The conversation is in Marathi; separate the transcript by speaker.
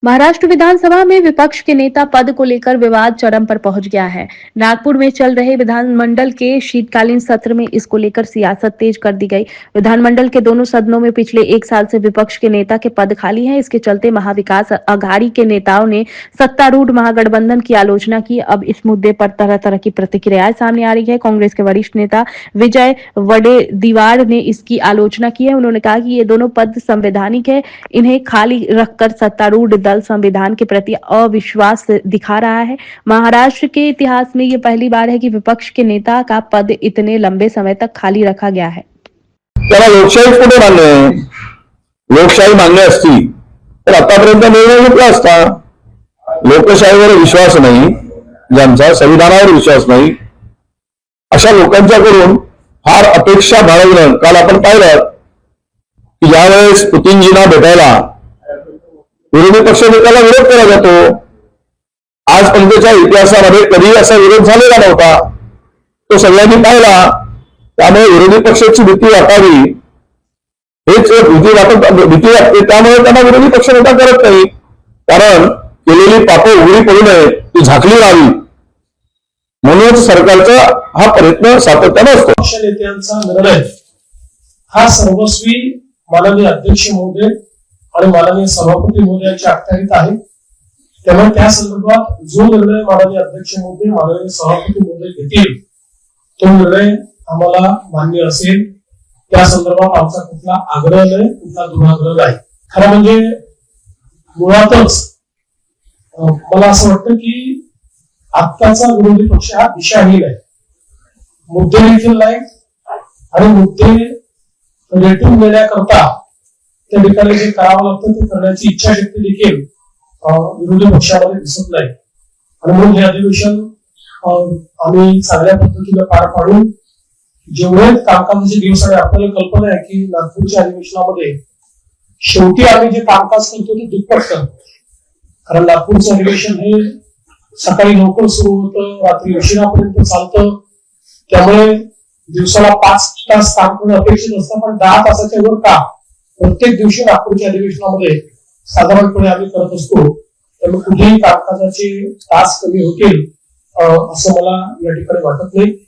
Speaker 1: महाराष्ट्र विधानसभा में विपक्ष के नेता पद को लेकर विवाद चरम पर पहुंच गया है। नागपुर में चल रहे विधानमंडल के शीतकालीन सत्र में इसको लेकर सियासत तेज कर दी गई। विधानमंडल के दोनों सदनों में पिछले एक साल से विपक्ष के नेता के पद खाली हैं। इसके चलते महाविकास अघाड़ी के नेताओं ने सत्तारूढ़ महागठबंधन की आलोचना की। अब इस मुद्दे पर तरह तरह की प्रतिक्रियाएं सामने आ रही है। कांग्रेस के वरिष्ठ नेता विजय वडेदीवार ने इसकी आलोचना की है। उन्होंने कहा कि ये दोनों पद संवैधानिक है, इन्हें खाली रखकर सत्तारूढ़ दल संविधान के प्रति अविश्वास दिखा रहा है। महाराष्ट्र के इतिहास में यह पहली बार है कि विपक्ष के नेता का पद इतने लंबे समय तक खाली रखा गया है।
Speaker 2: त्याला लोकशाही कुठे मान्य आहे? लोकशाही मान्य असती तर आतापर्यंत निर्णय घेतला असता। लोकशाहीवर विश्वास नाही, ज्यांचा संविधानावर विश्वास नाही, अशा लोकांच्याकडून फार अपेक्षा बाळगणं काल आपण पाहिलं की ज्यावेळेस पुतीनजींना भेटायला विरोधी पक्ष नेत्याला विरोध केला जातो। आजपर्यंतच्या इतिहासामध्ये कधी असा विरोध झालेला नव्हता, तो सगळ्यांनी पाहिला। त्यामुळे विरोधी पक्षाची भीती वाटावी हेच भीती वाटते, त्यामुळे त्यांना विरोधी पक्ष नेता करत नाही, कारण केलेली पापं उघडी पडू नये ती झाकली राहावी म्हणूनच सरकारचा हा प्रयत्न सातत्याने असतो।
Speaker 3: पक्ष नेत्यांचा निर्णय हा सर्वस्वी माननीय अध्यक्ष महोदय आणि माननीय सभापती महोदयांच्या अखत्यारीत आहे। त्यामुळे त्या संदर्भात जो निर्णय माननीय अध्यक्ष महोदय माननीय सभापती महोदय घेतील तो निर्णय आम्हाला मान्य असेल। त्या संदर्भात आमचा कुठला आग्रह नाही, कुठला दुराग्रह नाही। खरं म्हणजे मुळातच मला असं वाटतं की आत्ताचा विरोधी पक्ष हा दिशाहीन आहे, मुद्दे देखील नाही आणि मुद्दे रेटून देण्याकरता त्या ठिकाणी जे करावं लागतं ते करण्याची इच्छाशक्ती देखील विरोधी पक्षामध्ये दिसत नाही। आणि म्हणून हे अधिवेशन आम्ही चांगल्या पद्धतीने पार पाडून जेवढे कामकाजाचे दिवस आहे, आपल्याला कल्पना आहे की नागपूरच्या अधिवेशनामध्ये शेवटी आम्ही जे कामकाज करतो ते दुप्पट करतो, कारण नागपूरचं अधिवेशन हे सकाळी लवकर सुरू होतं, रात्री उशिरापर्यंत चालतं। त्यामुळे दिवसाला 5 तास काम करणं अपेक्षित असतं, पण 10 तासाच्या वर का प्रत्येक दिवशी नागपूरच्या अधिवेशनामध्ये साधारणपणे आम्ही करत असतो। त्यामुळे कुठेही कामकाजाचे तास कमी होतील असं मला या ठिकाणी वाटत नाही।